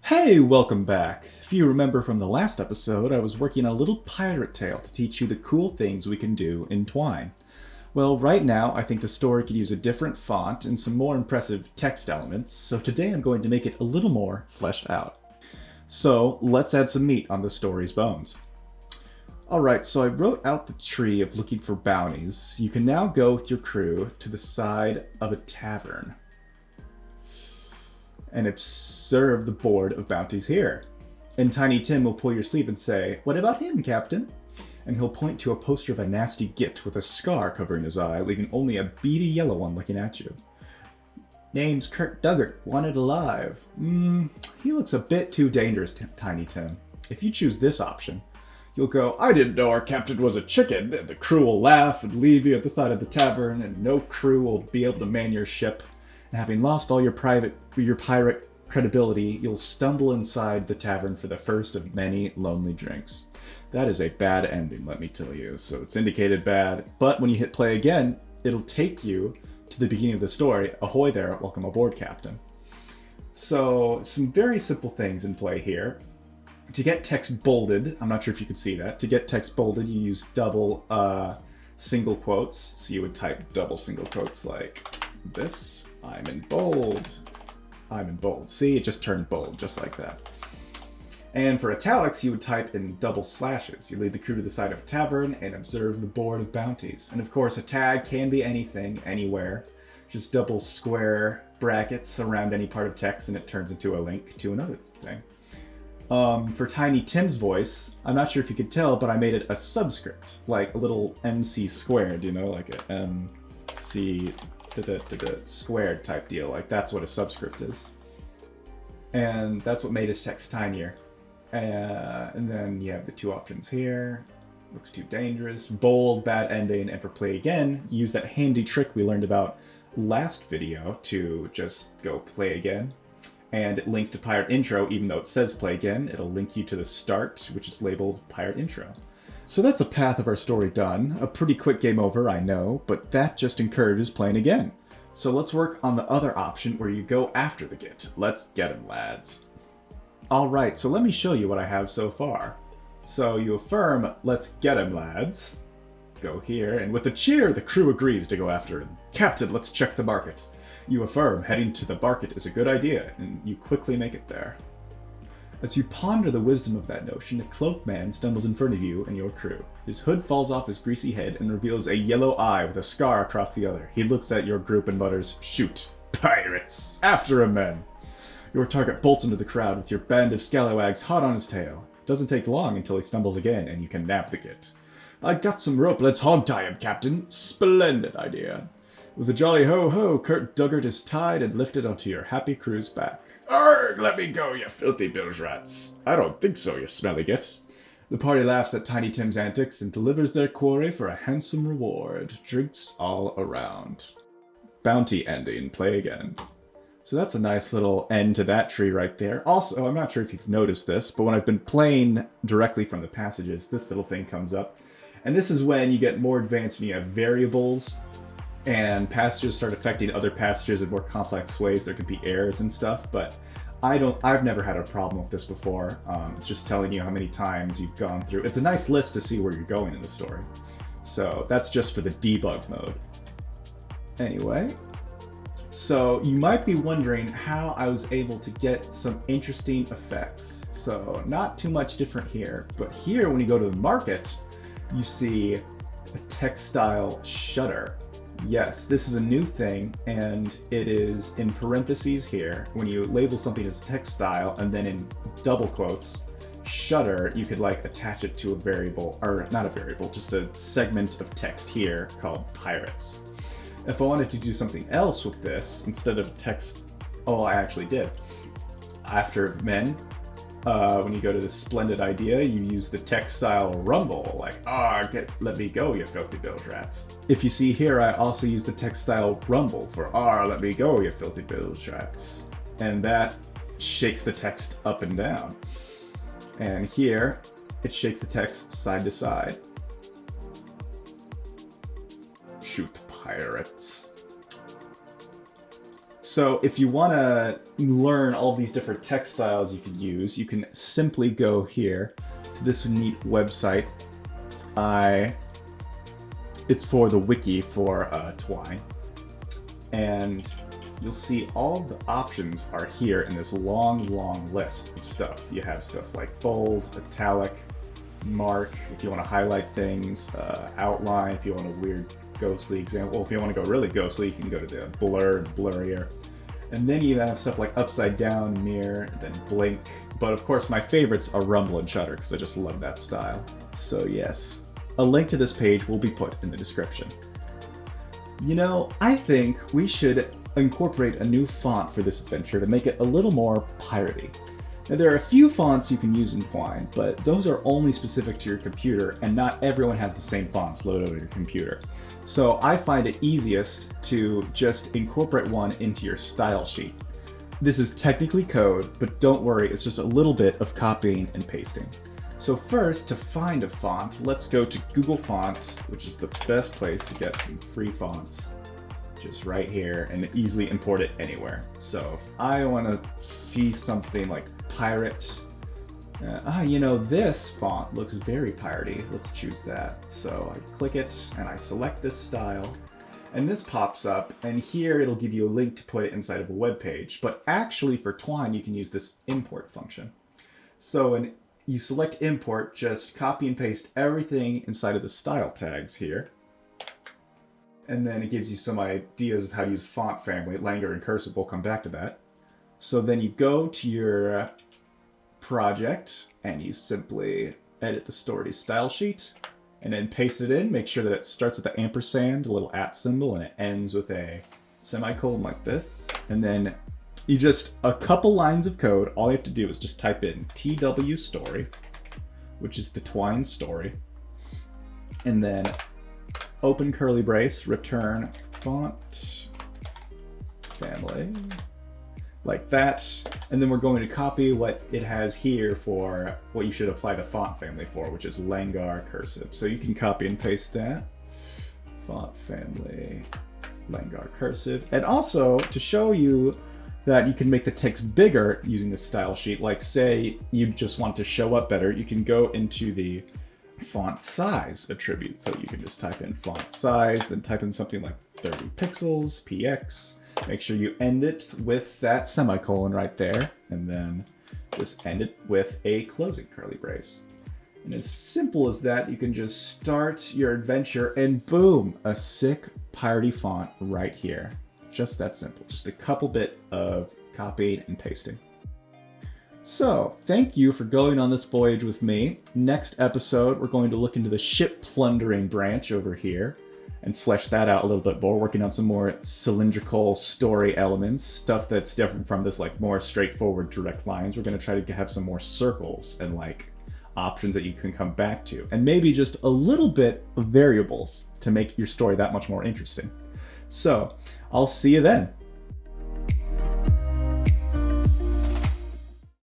Hey, welcome back. If you remember from the last episode, I was working on a little pirate tale to teach you the cool things we can do in Twine. Well, right now, I think the story could use a different font and some more impressive text elements, so today I'm going to make it a little more fleshed out. So, let's add some meat on the story's bones. Alright, so I wrote out the tree of looking for bounties. You can now go with your crew to the side of a tavern and observe the board of bounties here. And Tiny Tim will pull your sleeve and say, "What about him, Captain?" And he'll point to a poster of a nasty git with a scar covering his eye, leaving only a beady yellow one looking at you. "Name's Kurt Duggart, wanted alive." He looks a bit too dangerous, Tiny Tim. If you choose this option, you'll go, "I didn't know our captain was a chicken," and the crew will laugh and leave you at the side of the tavern, and no crew will be able to man your ship. And having lost all your pirate credibility, you'll stumble inside the tavern for the first of many lonely drinks. That is a bad ending, let me tell you. So it's indicated bad, but when you hit play again, it'll take you to the beginning of the story. Ahoy there, welcome aboard, Captain. So some very simple things in play here. To get text bolded, I'm not sure if you can see that. To get text bolded, you use double single quotes. So you would type double single quotes like this. I'm in bold. I'm in bold. See, it just turned bold, just like that. And for italics, you would type in double slashes. You lead the crew to the side of a tavern and observe the board of bounties. And of course, a tag can be anything, anywhere. Just double square brackets around any part of text and it turns into a link to another thing. For Tiny Tim's voice, I'm not sure if you could tell, but I made it a subscript, like a little MC squared, you know, like a MC squared type deal. Like that's what a subscript is. And that's what made his text tinier. And then you have the two options here. Looks too dangerous, bold, bad ending, and for play again, use that handy trick we learned about last video to just go play again. And it links to Pirate Intro, even though it says play again, it'll link you to the start, which is labeled Pirate Intro. So that's a path of our story done. A pretty quick game over, I know, but that just encourages playing again. So let's work on the other option where you go after the git. Let's get him, lads. Alright, so let me show you what I have so far. So you affirm, "Let's get him, lads." Go here, and with a cheer, the crew agrees to go after him. "Captain, let's check the market." You affirm, heading to the market is a good idea, and you quickly make it there. As you ponder the wisdom of that notion, a cloaked man stumbles in front of you and your crew. His hood falls off his greasy head and reveals a yellow eye with a scar across the other. He looks at your group and mutters, "Shoot! Pirates! After him, men!" Your target bolts into the crowd with your band of scalawags hot on his tail. It doesn't take long until he stumbles again and you can nab the git. "I got some rope, let's hog tie him, Captain." Splendid idea. With a jolly ho-ho, Kurt Duggart is tied and lifted onto your happy crew's back. "Arrgh, let me go, you filthy bilge rats." "I don't think so, you smelly git." The party laughs at Tiny Tim's antics and delivers their quarry for a handsome reward. Drinks all around. Bounty ending, play again. So that's a nice little end to that tree right there. Also, I'm not sure if you've noticed this, but when I've been playing directly from the passages, this little thing comes up. And this is when you get more advanced when you have variables and passages start affecting other passages in more complex ways. There could be errors and stuff, but I've never had a problem with this before. It's just telling you how many times you've gone through. It's a nice list to see where you're going in the story. So that's just for the debug mode. Anyway, so you might be wondering how I was able to get some interesting effects. So not too much different here, but here when you go to the market, you see a textile shutter. Yes, this is a new thing, and it is in parentheses here. When you label something as textile, and then in double quotes, shutter, you could like attach it to a variable, or not a variable, just a segment of text here called pirates. If I wanted to do something else with this, instead of text, oh, I actually did. After men, when you go to this splendid idea, you use the textile rumble, like, let me go, you filthy bilge rats. If you see here, I also use the textile rumble for, let me go, you filthy bilge rats. And that shakes the text up and down. And here, it shakes the text side to side. Shoot pirates. So if you want to learn all these different text styles you can use, you can simply go here to this neat website. It's for the wiki for Twine. And you'll see all the options are here in this long, long list of stuff. You have stuff like bold, italic, mark, if you want to highlight things, outline, if you want a weird ghostly example. If you want to go really ghostly, you can go to the blur and blurrier. And then you have stuff like upside down, mirror, and then blink. But of course my favorites are rumble and shutter because I just love that style. So yes, a link to this page will be put in the description. You know, I think we should incorporate a new font for this adventure to make it a little more piratey. Now there are a few fonts you can use in Twine, but those are only specific to your computer and not everyone has the same fonts loaded on your computer. So I find it easiest to just incorporate one into your style sheet. This is technically code, but don't worry, it's just a little bit of copying and pasting. So first, to find a font, let's go to Google Fonts, which is the best place to get some free fonts. Just right here, and easily import it anywhere. So if I want to see something like pirate, you know, this font looks very piratey. Let's choose that. So I click it and I select this style, and this pops up, and here it'll give you a link to put it inside of a web page. But actually for Twine, you can use this import function. So when you select import, just copy and paste everything inside of the style tags here. And then it gives you some ideas of how to use font family. Langer and cursive, we'll come back to that. So then you go to your project and you simply edit the story style sheet and then paste it in. Make sure that it starts with the ampersand, a little @ symbol, and it ends with a semicolon like this. And then you just, a couple lines of code, all you have to do is just type in TW story, which is the Twine story, and then open curly brace, return font family, like that. And then we're going to copy what it has here for what you should apply the font family for, which is Langar cursive. So you can copy and paste that. Font family, Langar cursive. And also, to show you that you can make the text bigger using the style sheet, like say you just want to show up better, you can go into the font size attribute. So you can just type in font size, then type in something like 30 pixels, px. Make sure you end it with that semicolon right there, and then just end it with a closing curly brace. And as simple as that, you can just start your adventure and boom, a sick piratey font right here. Just that simple. Just a couple bit of copying and pasting. So, thank you for going on this voyage with me. Next episode, we're going to look into the ship plundering branch over here and flesh that out a little bit more, working on some more cylindrical story elements, stuff that's different from this like more straightforward direct lines. We're going to try to have some more circles and like options that you can come back to, and maybe just a little bit of variables to make your story that much more interesting. So, I'll see you then.